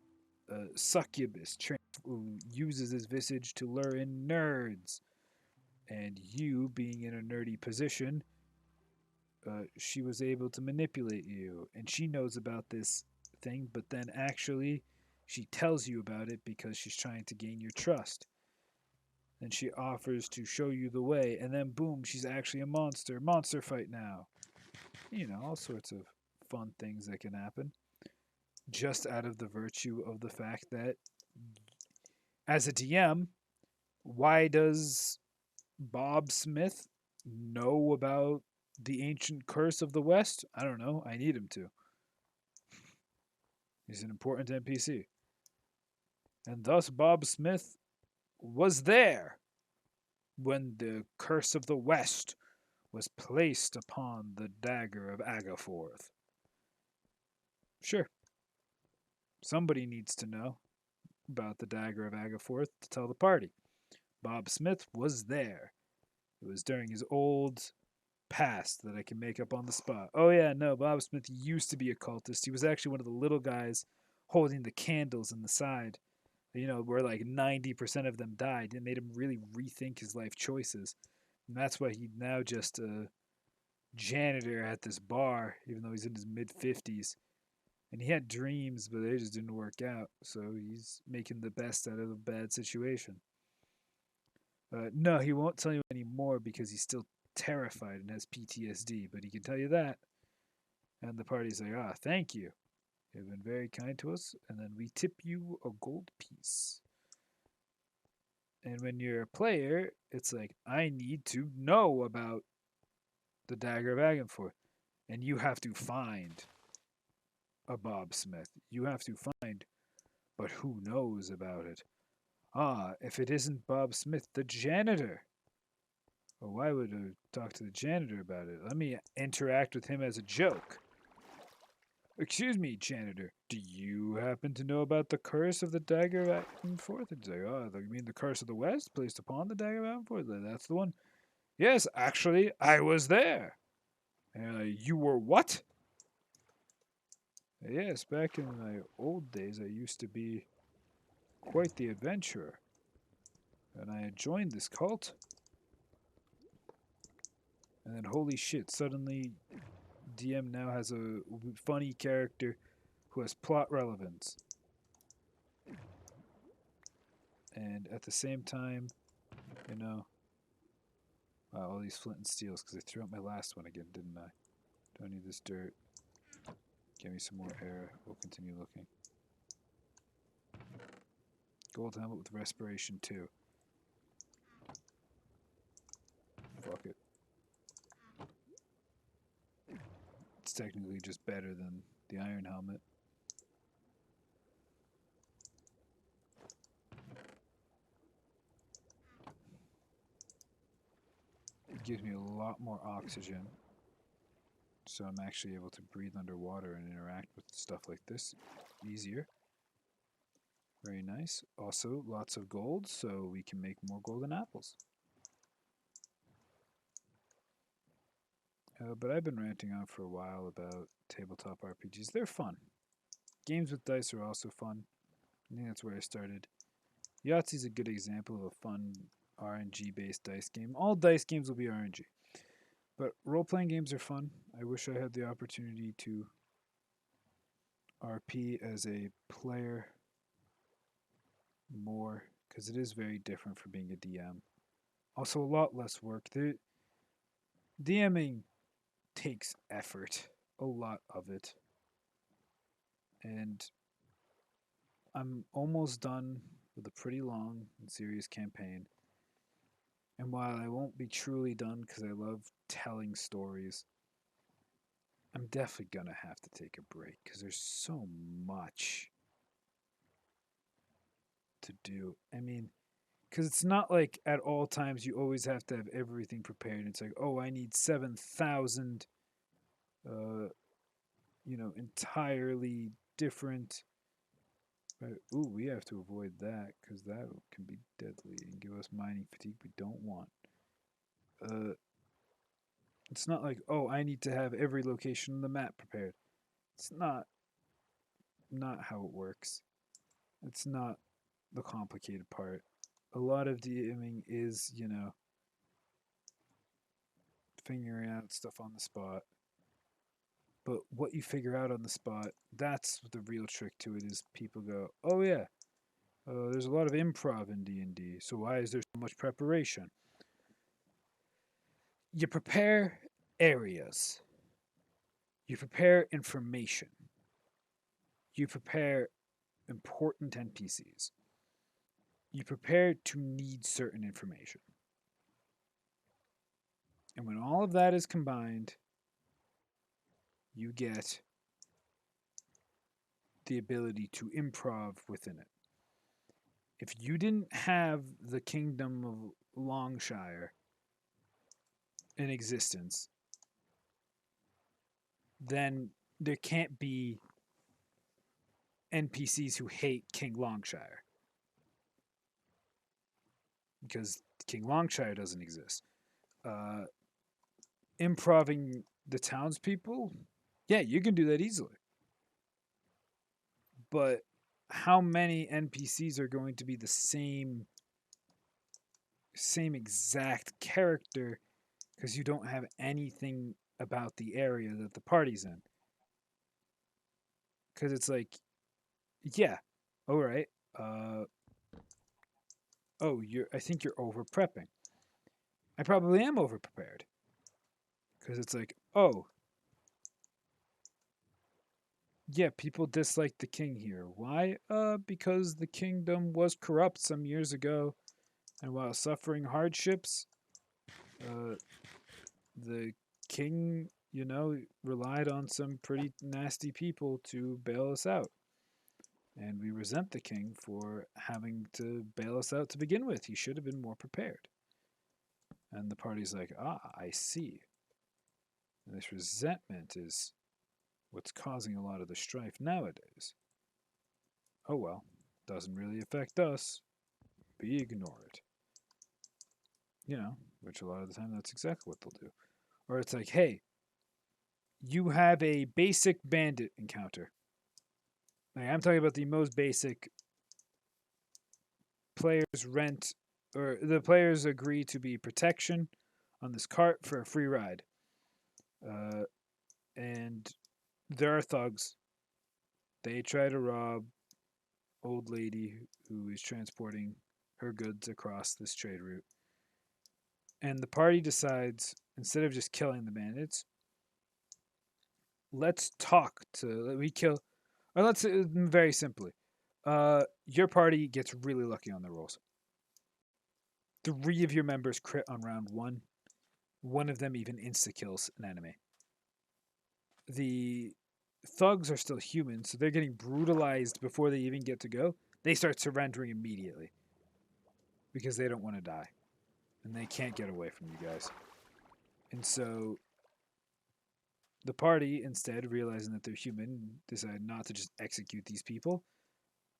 a succubus, who uses his visage to lure in nerds. And you, being in a nerdy position, she was able to manipulate you. And she knows about this thing, but then actually she tells you about it because she's trying to gain your trust. And she offers to show you the way, and then boom, she's actually a monster. Monster fight now. You know, all sorts of fun things that can happen. Just out of the virtue of the fact that, as a DM, why does Bob Smith know about the ancient curse of the West? I don't know. I need him to. He's an important NPC. And thus, Bob Smith was there when the curse of the West was placed upon the dagger of Agaforth. Sure, somebody needs to know about the dagger of Agaforth to tell the party. Bob Smith was there. It was during his old past that I can make up on the spot. Oh, yeah, no, Bob Smith used to be a cultist. He was actually one of the little guys holding the candles in the side, you know, where like 90% of them died. It made him really rethink his life choices. And that's why he's now just a janitor at this bar, even though he's in his mid 50s. And he had dreams, but they just didn't work out. So he's making the best out of a bad situation. No, he won't tell you anymore because he's still terrified and has PTSD, but he can tell you that. And the party's like, ah, thank you. You've been very kind to us, and then we tip you a gold piece. And when you're a player, it's like, I need to know about the Dagger of Aginforth. And you have to find a Bob Smith. You have to find, but who knows about it? Ah, if it isn't Bob Smith, the janitor. Well, why would I talk to the janitor about it? Let me interact with him as a joke. Excuse me, janitor. Do you happen to know about the curse of the dagger of Aginforth? It's like, oh, you mean the curse of the West placed upon the dagger of Aginforth? That's the one. Yes, actually, I was there. You were what? Yes, back in my old days, I used to be quite the adventurer. And I had joined this cult. And then, holy shit, suddenly DM now has a funny character who has plot relevance. And at the same time, you know, wow, all these flint and steels, because I threw out my last one again, didn't I? Don't need this dirt. Give me some more air. We'll continue looking. Gold helmet with respiration too. Fuck it. It's technically just better than the iron helmet. gives me a lot more oxygen, so I'm actually able to breathe underwater and interact with stuff like this easier. Very nice. Also, lots of gold, so we can make more golden apples. But I've been ranting on for a while about tabletop RPGs. They're fun. Games with dice are also fun. I think that's where I started. Yahtzee's a good example of a fun RNG based dice game. All dice games will be RNG. But role playing games are fun. I wish I had the opportunity to RP as a player more, because it is very different from being a DM. Also, a lot less work. The DMing takes effort, a lot of it. And I'm almost done with a pretty long and serious campaign. And while I won't be truly done because I love telling stories, I'm definitely going to have to take a break because there's so much to do. I mean, because it's not like at all times you always have to have everything prepared. It's like, oh, I need 7,000, entirely different. Ooh, we have to avoid that because that can be deadly and give us mining fatigue we don't want. It's not like, oh, I need to have every location on the map prepared. It's not how it works. It's not the complicated part. A lot of DMing is, figuring out stuff on the spot. But what you figure out on the spot, that's the real trick to it. Is people go, oh yeah, there's a lot of improv in D&D. So why is there so much preparation? You prepare areas. You prepare information. You prepare important NPCs. You prepare to need certain information. And when all of that is combined, you get the ability to improv within it. If you didn't have the kingdom of Longshire in existence, then there can't be NPCs who hate King Longshire. Because King Longshire doesn't exist. Improving the townspeople, yeah, you can do that easily. But how many NPCs are going to be the same exact character because you don't have anything about the area that the party's in? Because it's like, yeah, all right. I think you're over prepping. I probably am over prepared. Because it's like, oh, yeah, people dislike the king here. Why? Because the kingdom was corrupt some years ago, and while suffering hardships, the king, relied on some pretty nasty people to bail us out. And we resent the king for having to bail us out to begin with. He should have been more prepared. And the party's like, I see. And this resentment is what's causing a lot of the strife nowadays. Oh well, doesn't really affect us. We ignore it. Which a lot of the time that's exactly what they'll do. Or it's like, hey, you have a basic bandit encounter. Like, I'm talking about the most basic. Players rent, or the players agree to be protection on this cart for a free ride. And there are thugs. They try to rob old lady who is transporting her goods across this trade route. And the party decides, instead of just killing the bandits, let's very simply, your party gets really lucky on their rolls. 3 of your members crit on round 1. One of them even insta-kills an enemy. The thugs are still human, so they're getting brutalized before they even get to go. They start surrendering immediately because they don't want to die. And they can't get away from you guys. And so the party, instead, realizing that they're human, decide not to just execute these people.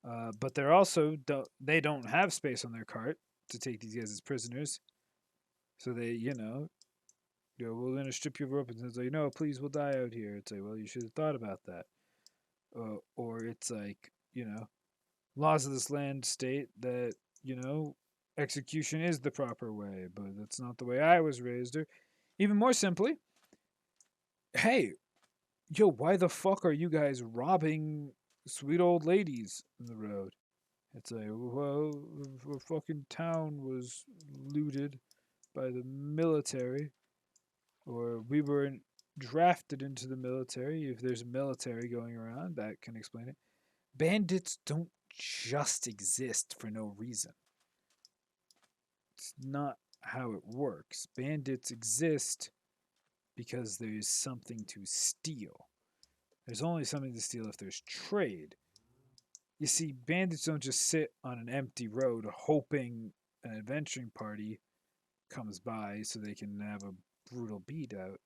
But they're also they don't have space on their cart to take these guys as prisoners. So they, go, we're gonna strip you of rope, and it's like, no, please, we'll die out here. It's like, well, you should have thought about that. Or it's like, laws of this land state that execution is the proper way, but that's not the way I was raised. Or even more simply, hey, yo, why the fuck are you guys robbing sweet old ladies in the road? It's like, well, the fucking town was looted by the military, or we were drafted into the military. If there's a military going around, that can explain it. Bandits don't just exist for no reason. It's not how it works. Bandits exist because there's something to steal. There's only something to steal if there's trade. You see, bandits don't just sit on an empty road hoping an adventuring party comes by so they can have a brutal beat out.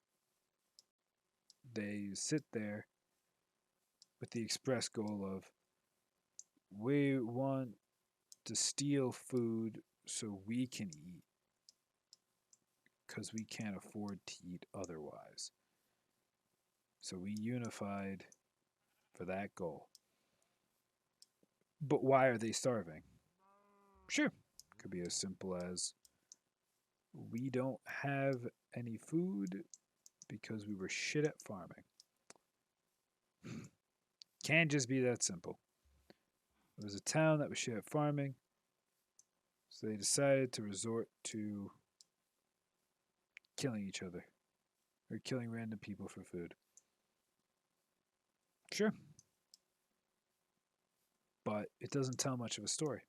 They sit there with the express goal of, we want to steal food so we can eat because we can't afford to eat otherwise. So we unified for that goal. But why are they starving? Sure, could be as simple as, we don't have any food because we were shit at farming. Can't just be that simple. It was a town that was shit at farming, so they decided to resort to killing each other or killing random people for food. Sure. But it doesn't tell much of a story.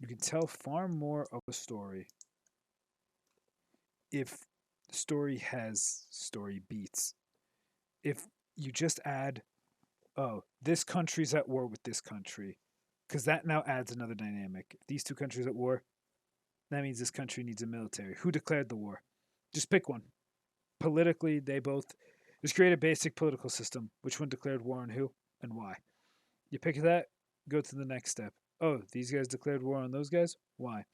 You can tell far more of a story if the story has story beats. If you just add, oh, this country's at war with this country, because that now adds another dynamic. If these two countries are at war, that means this country needs a military. Who declared the war? Just pick one. Politically, they both just create a basic political system. Which one declared war on who and why? You pick that, go to the next step. Oh, these guys declared war on those guys? Why?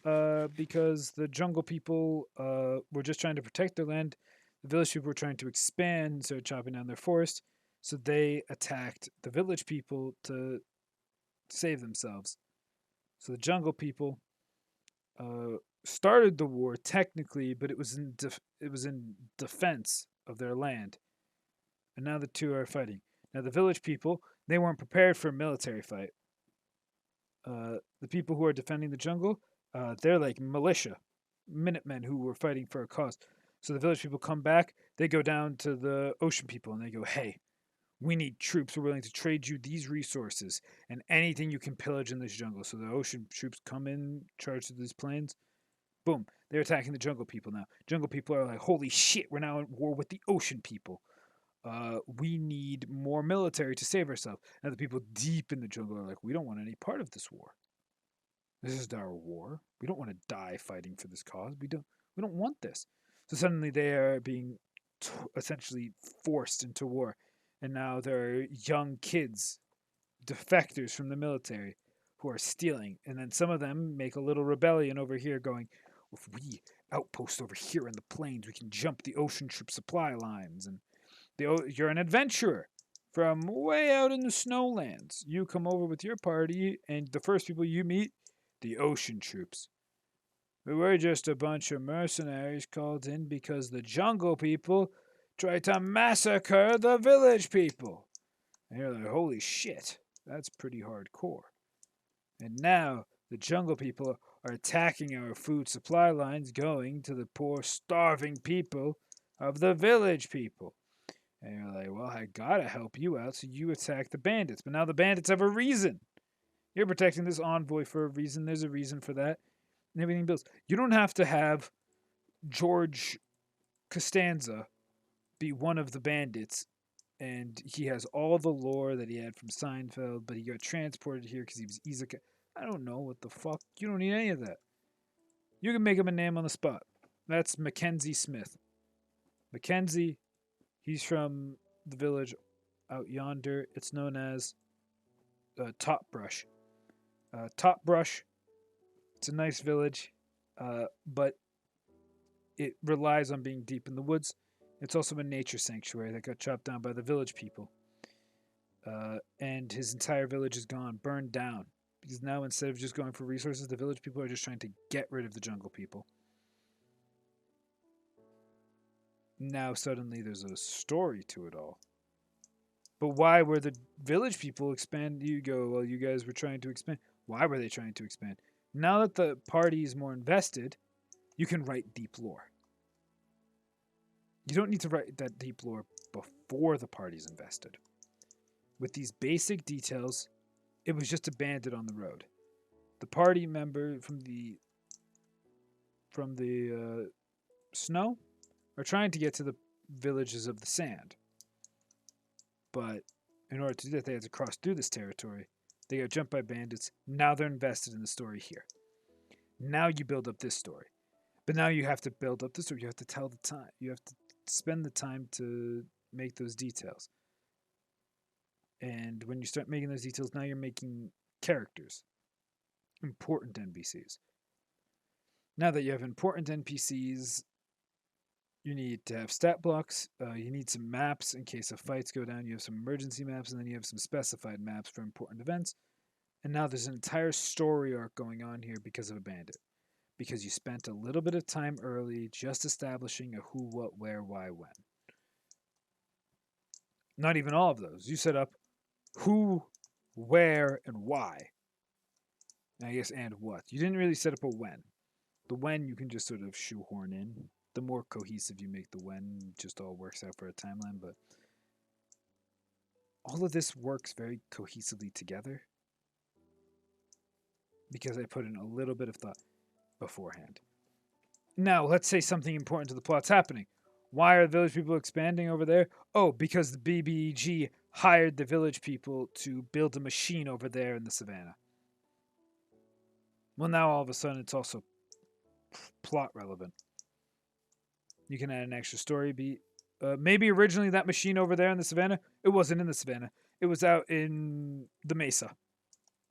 Because the jungle people were just trying to protect their land. The village people were trying to expand, so chopping down their forest. So they attacked the village people to save themselves. So the jungle people started the war technically, but it was in defense of their land. And now the two are fighting. Now the village people, they weren't prepared for a military fight. The people who are defending the jungle, they're like militia, Minutemen who were fighting for a cause. So the village people come back, they go down to the ocean people and they go, hey, we need troops. We're willing to trade you these resources and anything you can pillage in this jungle. So the ocean troops come in, charge to these plains. Boom, they're attacking the jungle people now. Jungle people are like, holy shit, we're now at war with the ocean people. We need more military to save ourselves. And the people deep in the jungle are like, we don't want any part of this war. This is our war. We don't want to die fighting for this cause. We don't want this. So suddenly they are being essentially forced into war. And now there are young kids, defectors from the military, who are stealing. And then some of them make a little rebellion over here going, if we outpost over here in the plains, we can jump the ocean troop supply lines. And you're an adventurer from way out in the snowlands. You come over with your party, and the first people you meet, the ocean troops. But we're just a bunch of mercenaries called in because the jungle people tried to massacre the village people. And you're like, holy shit, that's pretty hardcore. And now the jungle people are attacking our food supply lines, going to the poor, starving people of the village people. And you're like, well, I gotta help you out, so you attack the bandits. But now the bandits have a reason. You're protecting this envoy for a reason. There's a reason for that. And everything builds. You don't have to have George Costanza be one of the bandits, and he has all the lore that he had from Seinfeld, but he got transported here because he was Izaka. I don't know what the fuck. You don't need any of that. You can make him a name on the spot. That's Mackenzie Smith. Mackenzie, he's from the village out yonder. It's known as Top Brush. Top Brush, it's a nice village, but it relies on being deep in the woods. It's also a nature sanctuary that got chopped down by the village people. And his entire village is gone, burned down. Because now, instead of just going for resources, the village people are just trying to get rid of the jungle people. Now, suddenly, there's a story to it all. But why were the village people expand? You go, well, you guys were trying to expand. Why were they trying to expand? Now that the party is more invested, you can write deep lore. You don't need to write that deep lore before the party's invested. With these basic details, it was just a bandit on the road. The party member from the snow are trying to get to the villages of the sand, but in order to do that, they had to cross through this territory. They got jumped by bandits. Now they're invested in the story here. Now you build up this story, but now you have to build up the story. You have to tell the time. You have to spend the time to make those details. And when you start making those details, now you're making characters, important NPCs. Now that you have important NPCs, you need to have stat blocks. You need some maps in case of fights go down. You have some emergency maps, and then you have some specified maps for important events. And now there's an entire story arc going on here because of a bandit. Because you spent a little bit of time early just establishing a who, what, where, why, when. Not even all of those. You set up who, where, and why. And I guess and what. You didn't really set up a when. The when you can just sort of shoehorn in. The more cohesive you make the when, just all works out for a timeline. But all of this works very cohesively together because I put in a little bit of thought beforehand. Now, let's say something important to the plot's happening. Why are the village people expanding over there? Oh, because the BBEG hired the village people to build a machine over there in the savannah. Well, now all of a sudden it's also plot relevant. You can add an extra story beat. Maybe originally that machine over there in the savannah, it wasn't in the savannah. It was out in the mesa,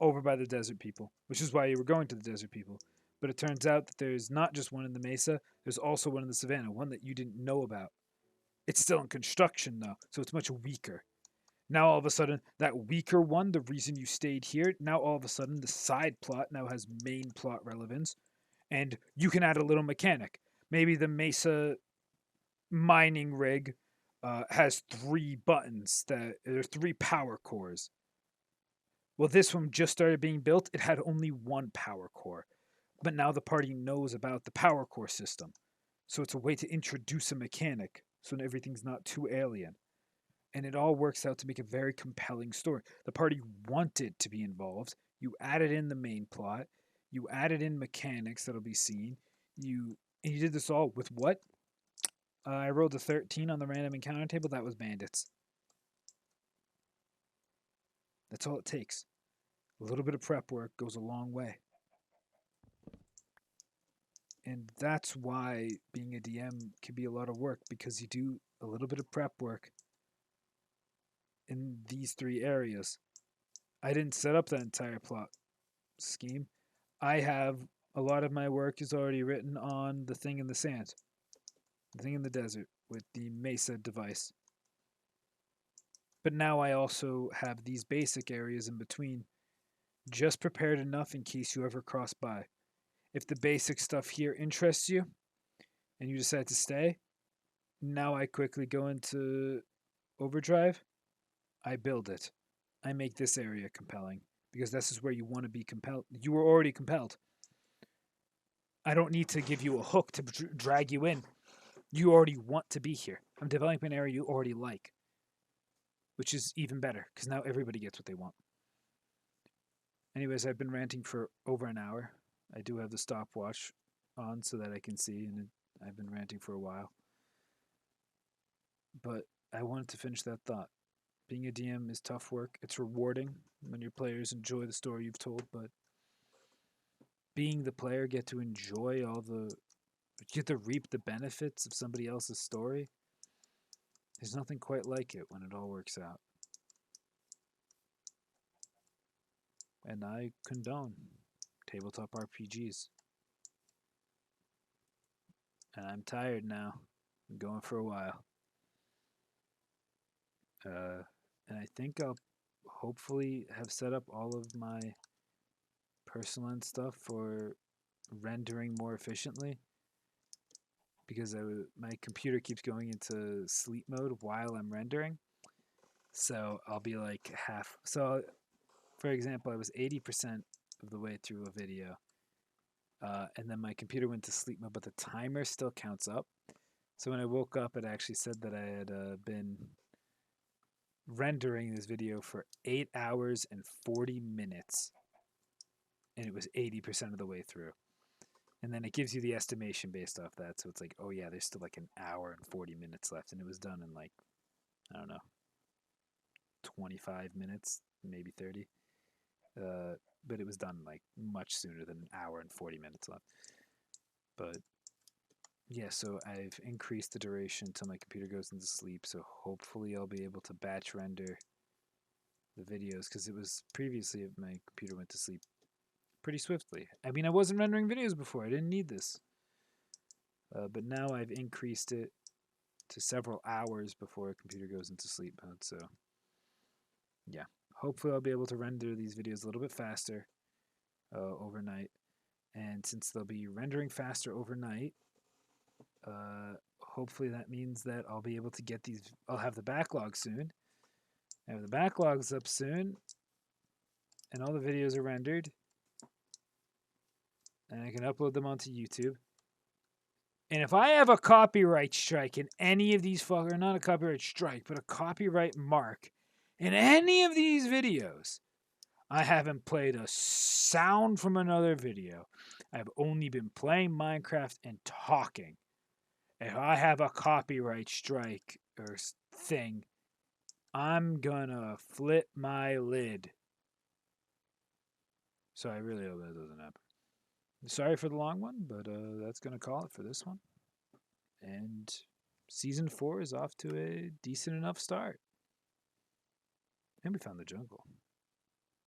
over by the desert people, which is why you were going to the desert people. But it turns out that there's not just one in the mesa, there's also one in the savannah, one that you didn't know about. It's still in construction, though, so it's much weaker. Now, all of a sudden, that weaker one, the reason you stayed here, now all of a sudden, the side plot now has main plot relevance, and you can add a little mechanic. Maybe the mesa mining rig has 3 buttons that there's 3 power cores. Well, this one just started being built. It had only 1 power core, but now the party knows about the power core system, so it's a way to introduce a mechanic, so everything's not too alien. And it all works out to make a very compelling story. The party wanted to be involved. You added in the main plot. You added in mechanics that'll be seen. And you did this all with what? I rolled a 13 on the random encounter table. That was bandits. That's all it takes. A little bit of prep work goes a long way. And that's why being a DM can be a lot of work, because you do a little bit of prep work in these 3 areas. I didn't set up that entire plot scheme. I have a lot of my work is already written on the thing in the sand, the thing in the desert with the Mesa device. But now I also have these basic areas in between just prepared enough in case you ever cross by. If the basic stuff here interests you and you decide to stay, now I quickly go into overdrive. I build it. I make this area compelling because this is where you want to be compelled. You were already compelled. I don't need to give you a hook to drag you in. You already want to be here. I'm developing an area you already like, which is even better because now everybody gets what they want. Anyways, I've been ranting for over an hour. I do have the stopwatch on so that I can see, and I've been ranting for a while. But I wanted to finish that thought. Being a DM is tough work. It's rewarding when your players enjoy the story you've told, but being the player, get to enjoy all the But you get to reap the benefits of somebody else's story. There's nothing quite like it when it all works out. And I condone tabletop RPGs. And I'm tired now. I'm going for a while. And I think I'll hopefully have set up all of my personal and stuff for rendering more efficiently, because my computer keeps going into sleep mode while I'm rendering. So I'll be like half. So, for example, I was 80% of the way through a video, and then my computer went to sleep mode, but the timer still counts up. So when I woke up, it actually said that I had been rendering this video for 8 hours and 40 minutes, and it was 80% of the way through. And then it gives you the estimation based off that. So it's like, oh yeah, there's still like an hour and 40 minutes left. And it was done in like, I don't know, 25 minutes, maybe 30. But it was done like much sooner than an hour and 40 minutes left. But yeah, so I've increased the duration until my computer goes into sleep. So hopefully I'll be able to batch render the videos, because it was previously my computer went to sleep pretty swiftly. I mean, I wasn't rendering videos before. I didn't need this. But now I've increased it to several hours before a computer goes into sleep mode. So, yeah. Hopefully I'll be able to render these videos a little bit faster overnight. And since they'll be rendering faster overnight, hopefully that means that I'll be able to get these. I'll have the backlog soon. I have the backlogs up soon. And all the videos are rendered. And I can upload them onto YouTube. And if I have a copyright strike in any of these not a copyright strike, but a copyright mark in any of these videos, I haven't played a sound from another video. I've only been playing Minecraft and talking. If I have a copyright strike or thing, I'm gonna flip my lid. So I really hope that doesn't happen. Sorry for the long one, but that's going to call it for this one. And season 4 is off to a decent enough start. And we found the jungle.